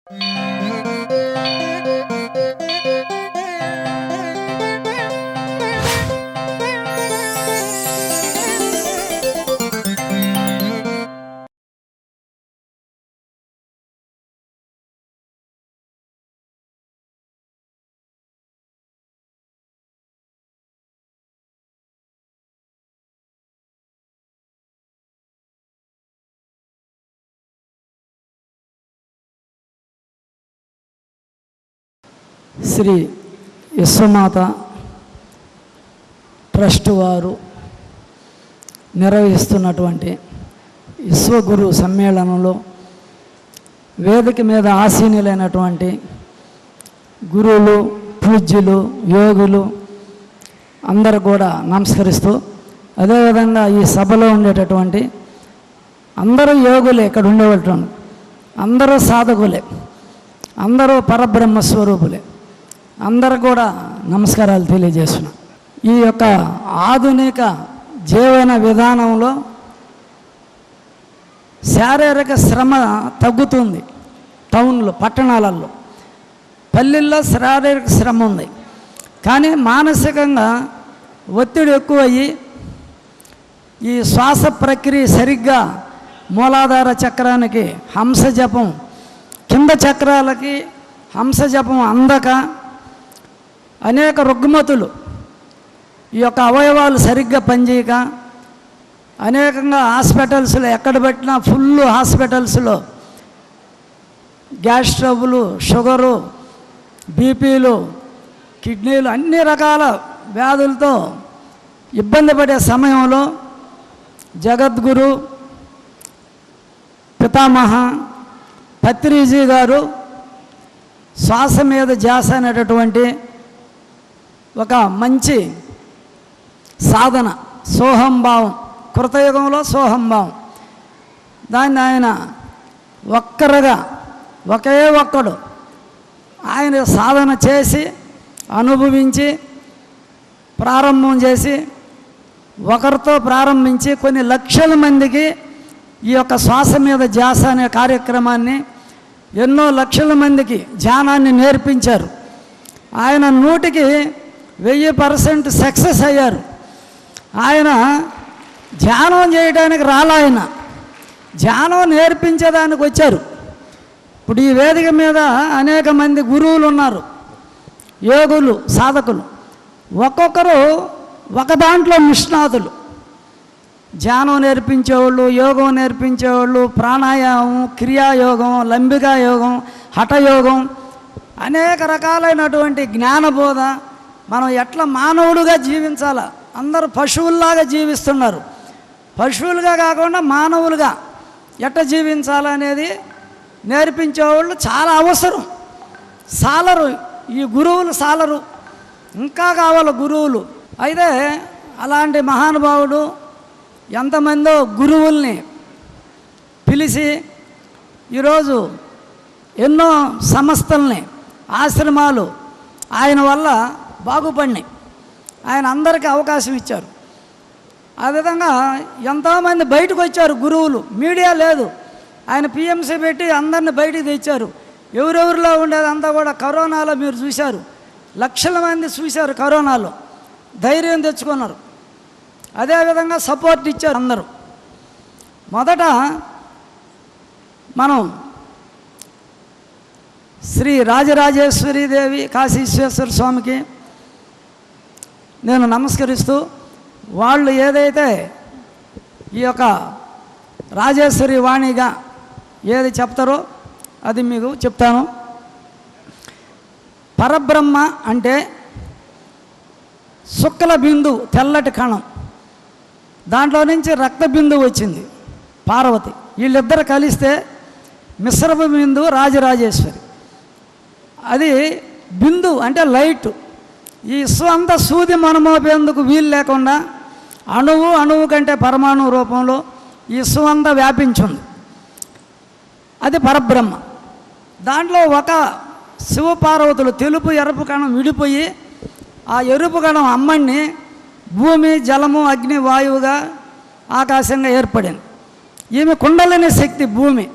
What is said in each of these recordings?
Shri విశ్వమాత trust వారు నిర్వహిస్తున్నటువంటి విశ్వగురు సమ్మేళనంలో వేదిక మీద ఆసీనులైనటువంటి గురువులు, పూజ్యులు, యోగులు అందరూ కూడా నమస్కరిస్తూ, అదేవిధంగా ఈ సభలో ఉండేటటువంటి అందరూ యోగులే, ఇక్కడ ఉండేవాళ్ళు అందరూ సాధకులే, అందరూ పరబ్రహ్మ స్వరూపులే, అందరూ కూడా నమస్కారాలు తెలియజేస్తున్నాం. ఈ యొక్క ఆధునిక జీవన విధానంలో శారీరక శ్రమ తగ్గుతుంది. టౌన్లో, పట్టణాలలో, పల్లెల్లో శారీరక శ్రమ ఉంది, కానీ మానసికంగా ఒత్తిడి ఎక్కువయ్యి ఈ శ్వాస ప్రక్రియ సరిగ్గా మూలాధార చక్రానికి హంసజపం, కింద చక్రాలకి హంసజపం అందక అనేక రుగ్మతులు, ఈ యొక్క అవయవాలు సరిగ్గా పనిచేయక అనేకంగా హాస్పిటల్స్లో ఎక్కడ పెట్టినా ఫుల్ హాస్పిటల్స్లో గ్యాస్ ట్రబులు, షుగరు, బీపీలు, కిడ్నీలు, అన్ని రకాల వ్యాధులతో ఇబ్బంది పడే సమయంలో జగద్గురు పితామహ పత్రిజీ గారు శ్వాస మీద ధ్యాస అనేటటువంటి ఒక మంచి సాధన, సోహంభావం, కృతయుగంలో సోహంభావం, దాన్ని ఆయన ఒక్కరుగా ఒకే ఒక్కడు ఆయన సాధన చేసి అనుభవించి ప్రారంభం చేసి ఒకరితో ప్రారంభించి కొన్ని లక్షల మందికి ఈ యొక్క శ్వాస మీద ధ్యాస అనే కార్యక్రమాన్ని ఎన్నో లక్షల మందికి ధ్యానాన్ని నేర్పించారు. ఆయన 100% సక్సెస్ అయ్యారు. ఆయన ధ్యానం చేయడానికి ఆయన ధ్యానం నేర్పించేదానికి వచ్చారు. ఇప్పుడు ఈ వేదిక మీద అనేక మంది గురువులు ఉన్నారు, యోగులు, సాధకులు, ఒక్కొక్కరు ఒక దాంట్లో నిష్ణాతులు. ధ్యానం నేర్పించేవాళ్ళు, యోగం నేర్పించేవాళ్ళు, ప్రాణాయామం, క్రియాయోగం, లంబికా యోగం, హఠయోగం, అనేక రకాలైనటువంటి జ్ఞానబోధ, మనం ఎట్లా మానవుడుగా జీవించాలా. అందరూ పశువుల్లాగా జీవిస్తున్నారు. పశువులుగా కాకుండా మానవులుగా ఎట్లా జీవించాలనేది నేర్పించేవాళ్ళు చాలా అవసరం. సాలరు, ఈ గురువులు సాలరు, ఇంకా కావాలి గురువులు. అయితే అలాంటి మహానుభావుడు ఎంతమందో గురువుల్ని పిలిచి ఈరోజు ఎన్నో సంస్థల్ని, ఆశ్రమాలు ఆయన వల్ల బాగుపడినాయి. ఆయన అందరికీ అవకాశం ఇచ్చారు. ఆ విధంగా ఎంతోమంది బయటకు వచ్చారు గురువులు. మీడియా లేదు, ఆయన పిఎంసీ పెట్టి అందరిని బయటికి తెచ్చారు. ఎవరెవరిలో ఉండేదంతా కూడా కరోనాలో మీరు చూశారు, లక్షల మంది చూశారు. కరోనాలో ధైర్యం తెచ్చుకున్నారు, అదేవిధంగా సపోర్ట్ ఇచ్చారు అందరూ. మొదట మనం శ్రీ రాజరాజేశ్వరీదేవి కాశీ విశ్వేశ్వర స్వామికి నేను నమస్కరిస్తూ, వాళ్ళు ఏదైతే ఈ యొక్క రాజేశ్వరి వాణిగా ఏది చెప్తారో అది మీకు చెప్తాను. పరబ్రహ్మ అంటే శుక్ల బిందు, తెల్లటి కణం, దాంట్లో నుంచి రక్త బిందువు వచ్చింది పార్వతి. వీళ్ళిద్దరు కలిస్తే మిశ్రమ బిందు రాజరాజేశ్వరి. అది బిందు అంటే లైట్. ఈ విశ్వం అంతా సూది మనమోపేందుకు వీలు లేకుండా అణువు కంటే పరమాణు రూపంలో ఈ విశ్వం అంతా వ్యాపించింది. అది పరబ్రహ్మ. దాంట్లో ఒక శివపార్వతులు తెలుపు ఎరుపు కణం విడిపోయి ఆ ఎరుపు కణం అమ్మడిని భూమి, జలము, అగ్ని, వాయువుగా ఆకాశంగా ఏర్పడింది. ఈమె కుండలిని శక్తి భూమి.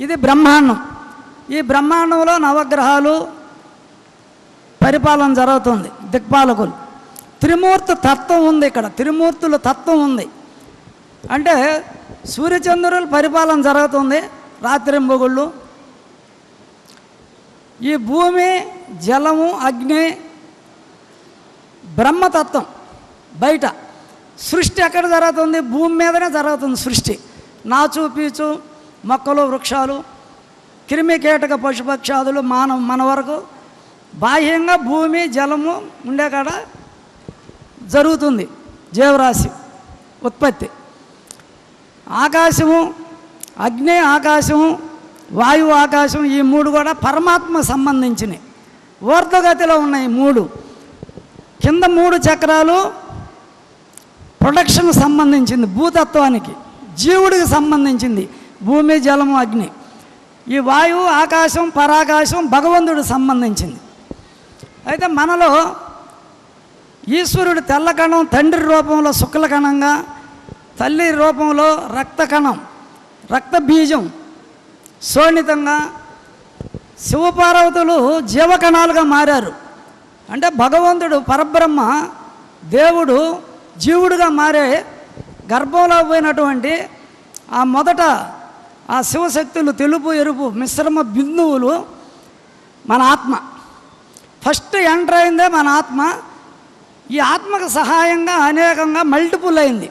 ఇది బ్రహ్మాండం. ఈ బ్రహ్మాండంలో నవగ్రహాలు పరిపాలన జరుగుతుంది, దిక్పాలకులు. త్రిమూర్తి తత్వం ఉంది, ఇక్కడ త్రిమూర్తుల తత్వం ఉంది. అంటే సూర్యచంద్రుల పరిపాలన జరుగుతుంది రాత్రింబొగుళ్ళు. ఈ భూమి, జలము, అగ్ని, బ్రహ్మతత్వం బయట. సృష్టి ఎక్కడ జరుగుతుంది? భూమి మీదనే జరుగుతుంది సృష్టి. నాచు పీచు, మొక్కలు, వృక్షాలు, క్రిమి కీటక పశుపక్షాదులు, మన వరకు బాహ్యంగా భూమి, జలము ఉండే కాడ జరుగుతుంది జీవరాశి ఉత్పత్తి. ఆకాశము, అగ్ని, ఆకాశము, వాయువు, ఆకాశం, ఈ మూడు కూడా పరమాత్మ సంబంధించినవి. ఊర్ధ్వగతిలో ఉన్నాయి మూడు. కింద మూడు చక్రాలు ప్రొడక్షన్ సంబంధించింది, భూతత్వానికి, జీవుడికి సంబంధించింది భూమి, జలము, అగ్ని. ఈ వాయువు, ఆకాశం, పరాకాశం భగవంతుడికి సంబంధించింది. అయితే మనలో ఈశ్వరుడు తెల్లకణం తండ్రి రూపంలో శుక్లకణంగా, తల్లి రూపంలో రక్తకణం, రక్త బీజం శోణితంగా, శివపార్వతులు జీవకణాలుగా మారారు. అంటే భగవంతుడు పరబ్రహ్మ దేవుడు జీవుడుగా మారే గర్భంలో పోయినటువంటి ఆ మొదట ఆ శివశక్తులు తెలుపు ఎరుపు మిశ్రమ బిందువులు మన ఆత్మ. ఫస్ట్ ఎంటర్ అయిందే మన ఆత్మ. ఈ ఆత్మకు సహాయంగా అనేకంగా మల్టిపుల్ అయింది.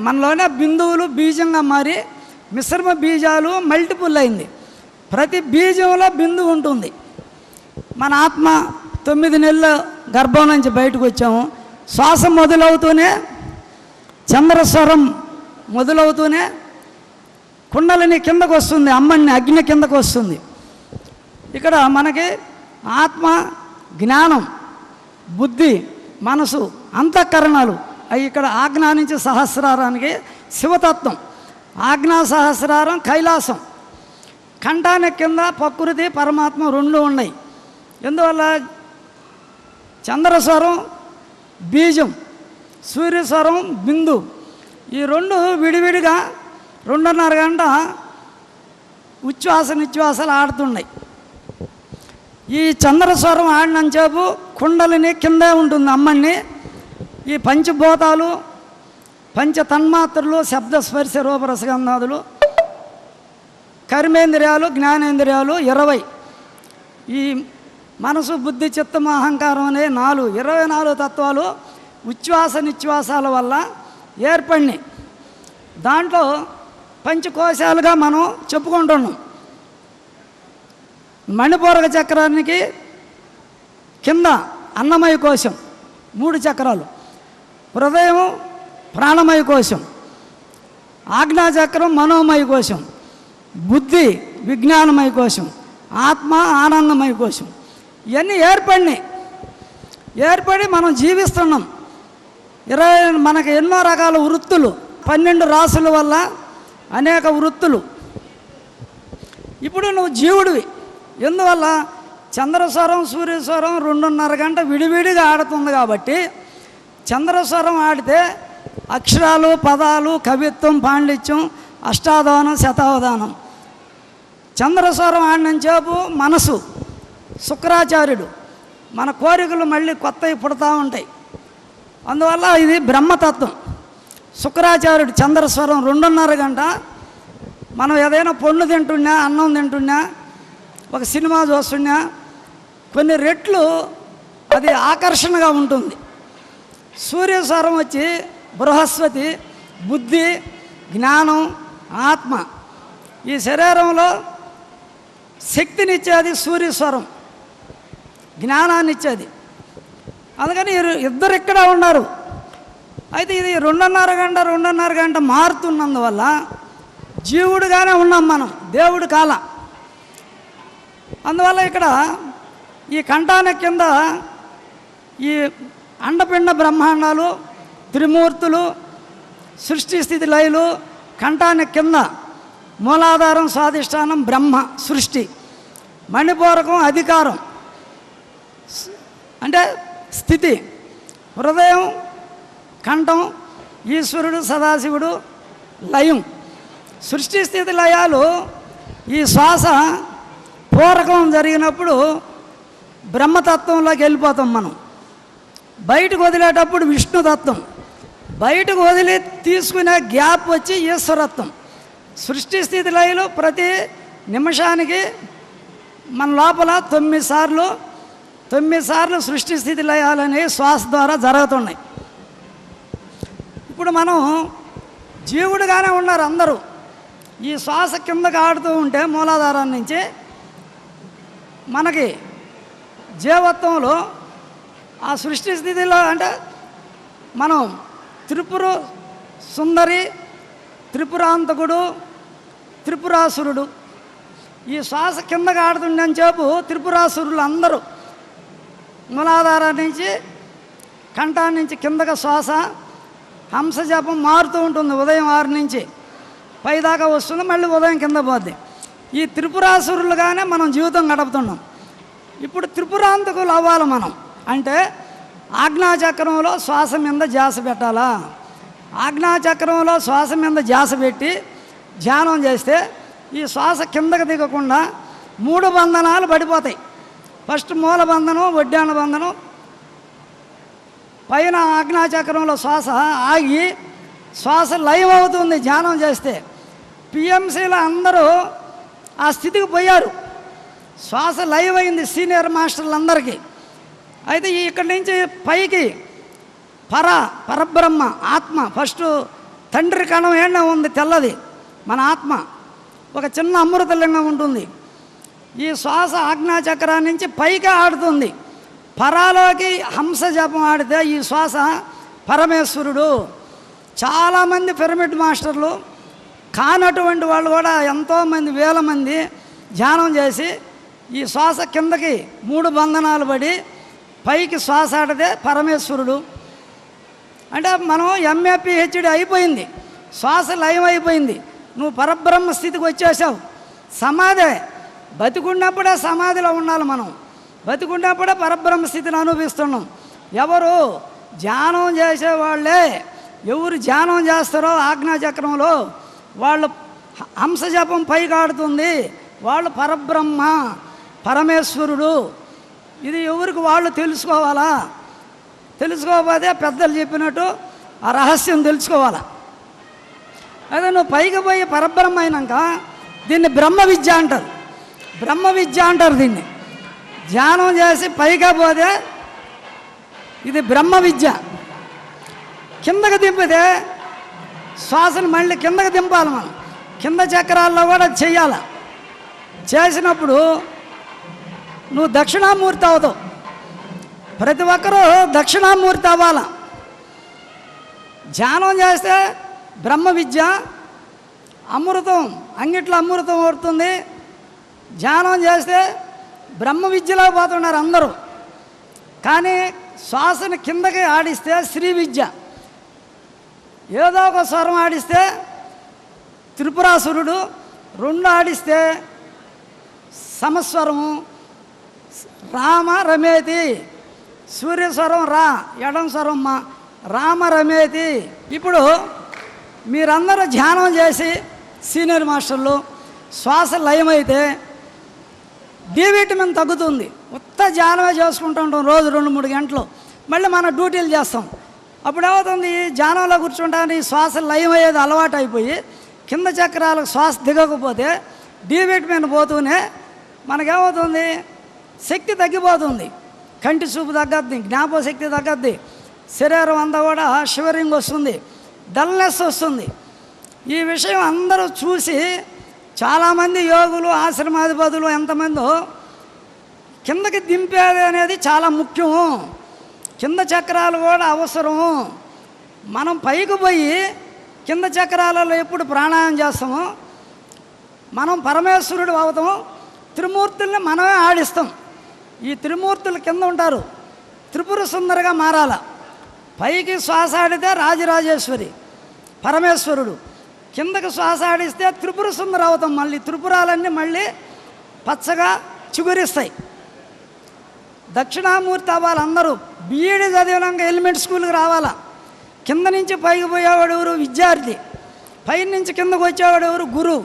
మనలోనే బిందువులు బీజంగా మారి మిశ్రమ బీజాలు మల్టిపుల్ అయింది. ప్రతి బీజంలో బిందువు ఉంటుంది. మన ఆత్మ 9 నెలల గర్భం నుంచి బయటకు వచ్చాము. శ్వాస మొదలవుతూనే, చంద్రస్వరం మొదలవుతూనే కుండలిని కిందకు వస్తుంది, అమ్మని అగ్ని కిందకు వస్తుంది. ఇక్కడ మనకి ఆత్మ, జ్ఞానం, బుద్ధి, మనసు, అంతఃకరణాలు అవి ఇక్కడ ఆజ్ఞా నుంచి సహస్రారానికి శివతత్వం. ఆజ్ఞా సహస్రారం కైలాసం. కంఠానికి కింద ప్రకృతి, పరమాత్మ రెండు ఉన్నాయి. ఎందువల్ల? చంద్రస్వరం బీజం, సూర్యస్వరం బిందు. ఈ రెండు విడివిడిగా 2.5 గంట ఉచ్ఛ్వాస నిశ్వాసాలు ఆడుతున్నాయి. ఈ చంద్రస్వరం ఆడినంచేపు కుండలిని కిందే ఉంటుంది అమ్మని. ఈ పంచభూతాలు, పంచ తన్మాత్రలు, శబ్ద స్పర్శ రూపరసగంధాదులు, కర్మేంద్రియాలు, జ్ఞానేంద్రియాలు 20. ఈ మనసు, బుద్ధి, చిత్తము, అహంకారం అనే 24 తత్వాలు ఉచ్ఛ్వాస నిశ్వాసాల వల్ల ఏర్పడినాయి. దాంట్లో పంచకోశాలుగా మనం చెప్పుకుంటున్నాం. మణిపూరక చక్రానికి కింద అన్నమయ కోశం 3 చక్రాలు, హృదయం ప్రాణమయ కోశం, ఆజ్ఞాచక్రం మనోమయ కోశం, బుద్ధి విజ్ఞానమయ కోశం, ఆత్మ ఆనందమయ కోశం. ఇవన్నీ ఏర్పడి మనం జీవిస్తున్నాం. మనకు ఎన్నో రకాల వృత్తులు, 12 రాసుల వల్ల అనేక వృత్తులు. ఇప్పుడు నువ్వు జీవుడివి. ఎందువల్ల? చంద్రస్వరం, సూర్యస్వరం 2.5 గంట విడివిడిగా ఆడుతుంది కాబట్టి చంద్రస్వరం ఆడితే అక్షరాలు, పదాలు, కవిత్వం, పాండిత్యం, అష్టావధానం, శతావధానం. చంద్రస్వరం ఆడినంచేపు మనసు, శుక్రాచార్యుడు, మన కోరికలు మళ్ళీ కొత్తవి పుడతా ఉంటాయి. అందువల్ల ఇది బ్రహ్మతత్వం. శుక్రాచార్యుడు చంద్రస్వరం 2.5 గంట. మనం ఏదైనా పండు తింటున్నా, అన్నం తింటున్నా, ఒక సినిమా చూస్తున్నా కొన్ని రెట్లు అది ఆకర్షణగా ఉంటుంది. సూర్యస్వరం వచ్చి బృహస్పతి, బుద్ధి, జ్ఞానం, ఆత్మ. ఈ శరీరంలో శక్తినిచ్చేది సూర్యస్వరం, జ్ఞానాన్ని ఇచ్చేది. అందుకని ఇద్దరు ఇక్కడ ఉన్నారు. అయితే ఇది 2.5 గంట మారుతున్నందువల్ల జీవుడుగానే ఉన్నాం మనం, దేవుడు కాల. అందువల్ల ఇక్కడ ఈ కంఠానికి కింద ఈ అండపిండ బ్రహ్మాండాలు, త్రిమూర్తులు, సృష్టి స్థితి లయలు, కంఠానికి కింద మూలాధారం, స్వాధిష్టానం, బ్రహ్మ సృష్టి, మణిపూరకం అధికారం అంటే స్థితి, హృదయం, కంఠం ఈశ్వరుడు, సదాశివుడు, లయం. సృష్టి స్థితి లయాలు ఈ శ్వాస పూరకం జరిగినప్పుడు బ్రహ్మతత్వంలోకి వెళ్ళిపోతాం మనం. బయటకు వదిలేటప్పుడు విష్ణుతత్వం, బయటకు వదిలి తీసుకునే గ్యాప్ వచ్చి ఈశ్వరత్వం. సృష్టి స్థితి లయలు ప్రతి నిమిషానికి మన లోపల 9 సార్లు సృష్టి స్థితి లయాలని శ్వాస ద్వారా జరుగుతున్నాయి. ఇప్పుడు మనం జీవుడుగానే ఉన్నారు అందరూ. ఈ శ్వాస కిందకి ఆడుతూ ఉంటే మూలాధారం నుంచి మనకి జీవత్వంలో ఆ సృష్టి స్థితిలో అంటే మనం త్రిపుర సుందరి, త్రిపురాంతకుడు, త్రిపురాసురుడు, ఈ శ్వాస కిందకి ఆడుతుండని చెప్పు త్రిపురాసురులు అందరూ మూలాధారం నుంచి కంఠాన్ని నుంచి కిందకి శ్వాస హంస జపం మారుతూ ఉంటుంది. ఉదయం 6 నుంచి పైదాకా వస్తుంది, మళ్ళీ ఉదయం కింద పోద్ది. ఈ త్రిపురాసురులుగానే మనం జీవితం గడుపుతున్నాం. ఇప్పుడు త్రిపురాంతకులు అవ్వాలి మనం అంటే ఆజ్ఞాచక్రంలో శ్వాస మీద ధ్యాస పెట్టాలా. ఆజ్ఞాచక్రంలో శ్వాస మీద ధ్యాస పెట్టి ధ్యానం చేస్తే ఈ శ్వాస కిందకి దిగకుండా 3 బంధనాలు పడిపోతాయి. ఫస్ట్ మూల బంధనం, వడ్డాణ బంధనం, పైన ఆజ్ఞాచక్రంలో శ్వాస ఆగి శ్వాస లైవ్ అవుతుంది ధ్యానం చేస్తే. పిఎంసీలో అందరూ ఆ స్థితికి పోయారు, శ్వాస లైవ్ అయింది సీనియర్ మాస్టర్లు అందరికీ. అయితే ఇక్కడి నుంచి పైకి పరబ్రహ్మ ఆత్మ ఫస్ట్ తండ్రి కణం ఏడా ఉంది తెల్లది మన ఆత్మ, ఒక చిన్న అమృతలింగం ఉంటుంది. ఈ శ్వాస ఆజ్ఞాచక్రం నుంచి పైకి ఆడుతుంది. పరాలోకి హంస జపం ఆడితే ఈ శ్వాస పరమేశ్వరుడు. చాలామంది పిరమిడ్ మాస్టర్లు కానటువంటి వాళ్ళు కూడా ఎంతోమంది వేల మంది ధ్యానం చేసి ఈ శ్వాస కిందకి 3 బంధనాలు పడి పైకి శ్వాస ఆడితే పరమేశ్వరుడు. అంటే మనం ఎంఏ పిహెచ్డి అయిపోయింది, శ్వాస లయం అయిపోయింది, నువ్వు పరబ్రహ్మ స్థితికి వచ్చేసావు. సమాధే, బతికున్నప్పుడే సమాధిలో ఉండాలి మనం, బతికున్నప్పుడే పరబ్రహ్మ స్థితిని అనుభవిస్తున్నాం. ఎవరు ధ్యానం చేసేవాళ్ళే, ఎవరు ధ్యానం చేస్తారో ఆజ్ఞాచక్రంలో వాళ్ళు హంస జపం పైకి ఆడుతుంది, వాళ్ళు పరబ్రహ్మ పరమేశ్వరుడు. ఇది ఎవరికి వాళ్ళు తెలుసుకోవాలా. తెలుసుకోకపోతే పెద్దలు చెప్పినట్టు ఆ రహస్యం తెలుసుకోవాలా. అదే నువ్వు పైకి పోయి పరబ్రహ్మ అయినాక దీన్ని బ్రహ్మ విద్య అంటారు. బ్రహ్మ విద్య అంటారు దీన్ని. ధ్యానం చేసి పైగా పోతే ఇది బ్రహ్మ విద్య. కిందకి దింపితే శ్వాసను మళ్ళీ కిందకి దింపాలి మనం. కింద చక్రాల్లో కూడా చెయ్యాలి. చేసినప్పుడు నువ్వు దక్షిణామూర్తి అవుతావు. ప్రతి ఒక్కరూ దక్షిణామూర్తి అవ్వాల. ధ్యానం చేస్తే బ్రహ్మ విద్య, అమృతం అంగిట్లో అమృతం పడుతుంది. ధ్యానం చేస్తే బ్రహ్మ విద్యలో పోతున్నారు అందరూ. కానీ శ్వాసను కిందకి ఆడిస్తే శ్రీ విద్య, ఏదో ఒక స్వరం ఆడిస్తే త్రిపురాసురుడు, 2 ఆడిస్తే సమస్వరము రామ రమేతి, సూర్యస్వరం రా, ఎడం స్వరం మా, రామ రమేతి. ఇప్పుడు మీరందరూ ధ్యానం చేసి సీనియర్ మాస్టర్లు శ్వాస లయమైతే డి విటమిన్ తగ్గుతుంది. ఉత్త ధ్యానమే చేసుకుంటూ ఉంటాం రోజు 2-3 గంటలు, మళ్ళీ మన డ్యూటీలు చేస్తాం. అప్పుడు ఏమవుతుంది, ధ్యానంలో కూర్చుంటానికి శ్వాస లయమయ్యేది అలవాటు అయిపోయి కింద చక్రాలకు శ్వాస దిగకపోతే డి విటమిన్ పోతూనే మనకేమవుతుంది, శక్తి తగ్గిపోతుంది. కంటి చూపు తగ్గద్ది, జ్ఞాపశక్తి తగ్గద్ది, శరీరం అంతా కూడా షివరింగ్ వస్తుంది, డల్నెస్ వస్తుంది. ఈ విషయం అందరూ చూసి చాలామంది యోగులు ఆశ్రమాధిపతులు ఎంతమందో కిందకి దింపేది అనేది చాలా ముఖ్యము. కింద చక్రాలు కూడా అవసరము. మనం పైకి పోయి కింద చక్రాలలో ఎప్పుడు ప్రాణాయామం చేస్తామో మనం పరమేశ్వరుడు అవుతాము. త్రిమూర్తుల్ని మనమే ఆడిస్తాం. ఈ త్రిమూర్తులు కింద ఉంటారు, త్రిపుర సుందరిగా మారాల. పైకి శ్వాస ఆడితే రాజరాజేశ్వరి పరమేశ్వరుడు, కిందకి శ్వాస ఆడిస్తే త్రిపుర సుందరి అవుతాం. మళ్ళీ త్రిపురాలన్నీ మళ్ళీ పచ్చగా చిగురిస్తాయి. దక్షిణామూర్తి అవ్వాలి అందరూ. బీఈడి చదివినాక ఎలిమెంట్ స్కూల్కి రావాలా. కింద నుంచి పైకి పోయేవాడు ఎవరు, విద్యార్థి. పై నుంచి కిందకు వచ్చేవాడు ఎవరు, గురువు.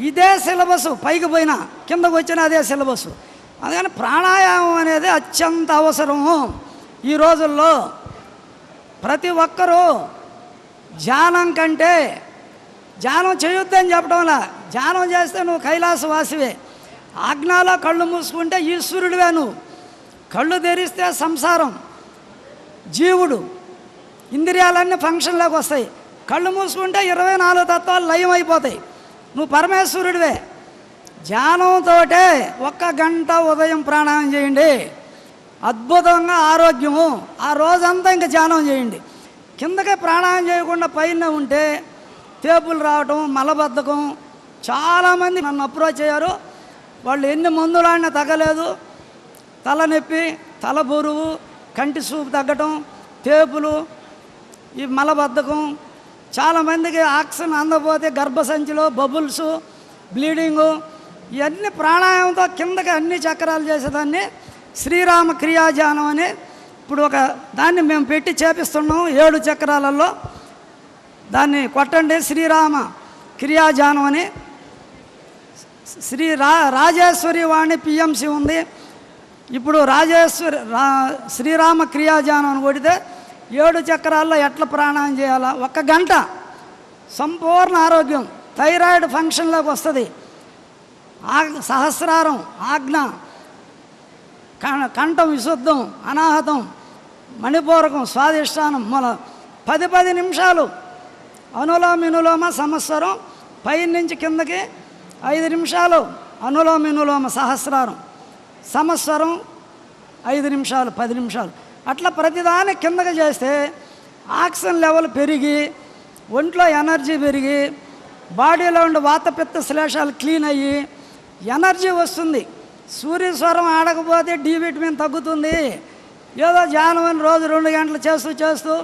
ఇదే సిలబస్, పైకి పోయినా కిందకు వచ్చిన అదే సిలబస్. అందుకని ప్రాణాయామం అనేది అత్యంత అవసరము ఈ రోజుల్లో. ప్రతి ఒక్కరూ ధ్యానం కంటే, ధ్యానం చేయొద్దని చెప్పడంలా, ధ్యానం చేస్తే నువ్వు కైలాసవాసివే. ఆజ్ఞాలో కళ్ళు మూసుకుంటే ఈశ్వరుడివే నువ్వు. కళ్ళు తెరిస్తే సంసారం, జీవుడు, ఇంద్రియాలన్నీ ఫంక్షన్లోకి వస్తాయి. కళ్ళు మూసుకుంటే 24 తత్వాలు లయం అయిపోతాయి. నువ్వు పరమేశ్వరుడివే. ధ్యానంతో 1 గంట ఉదయం ప్రాణాయామం చేయండి, అద్భుతంగా ఆరోగ్యము. ఆ రోజంతా ఇంకా ధ్యానం చేయండి. కిందకే ప్రాణాయామం చేయకుండా పైన ఉంటే తేపులు రావటం, మలబద్ధకం. చాలామంది నన్ను అప్రోచ్ అయ్యారు. వాళ్ళు ఎన్ని మందులు ఆడినా తగ్గలేదు. తలనొప్పి, తల బరువు, కంటి చూపు తగ్గటం, తేపులు, ఈ మలబద్ధకం. చాలామందికి ఆక్సిజన్ అందకపోతే గర్భసంచిలో బబుల్స్, బ్లీడింగు. ఇవన్నీ ప్రాణాయామంతో కిందకి అన్ని చక్రాలు చేసేదాన్ని శ్రీరామ క్రియాధ్యానం అని ఇప్పుడు ఒక దాన్ని మేము పెట్టి చేపిస్తున్నాం 7 చక్రాలలో. దాన్ని కొట్టండి, శ్రీరామ క్రియాధ్యానం అని. రాజేశ్వరి వాణి పిఎంసి ఉంది. ఇప్పుడు శ్రీరామ క్రియాధ్యానం అని కొడితే 7 చక్రాల్లో ఎట్లా ప్రాణాయామం చేయాలా, 1 గంట సంపూర్ణ ఆరోగ్యం. థైరాయిడ్ ఫంక్షన్లోకి వస్తుంది. సహస్రారం, ఆజ్ఞ, కంఠం విశుద్ధం, అనాహతం, మణిపూరకం, స్వాధిష్టానం. 10 నిమిషాలు అనులోమ వినులోమ సంవత్సరం, పై నుంచి కిందకి 5 నిమిషాలు అనులోమ వినులోమ సహస్రారం, సంవత్సరం 5 నిమిషాలు, 10 నిమిషాలు. అట్లా ప్రతిదాన్ని కిందకి చేస్తే ఆక్సిజన్ లెవెల్ పెరిగి, ఒంట్లో ఎనర్జీ పెరిగి, బాడీలో ఉండే వాతపిత్త శ్లేషాలు క్లీన్ అయ్యి ఎనర్జీ వస్తుంది. సూర్యస్వరం ఆడకపోతే డి విటమిన్ తగ్గుతుంది. ఏదో ధ్యానం అని రోజు 2 గంటలు చేస్తూ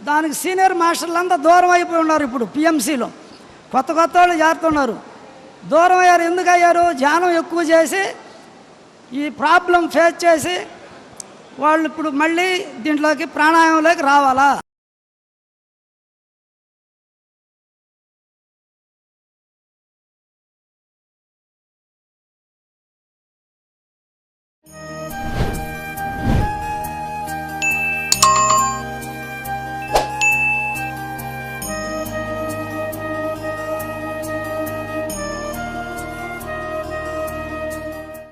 దానికి సీనియర్ మాస్టర్లు అంతా దూరం అయిపోయి ఉన్నారు. ఇప్పుడు పిఎంసీలో కొత్త వాళ్ళు చేరుతున్నారు. దూరం అయ్యారు. ఎందుకు అయ్యారు? ధ్యానం ఎక్కువ చేసి ఈ ప్రాబ్లం ఫేస్ చేసి వాళ్ళు ఇప్పుడు మళ్ళీ దీంట్లోకి ప్రాణాయామంలోకి రావాలా.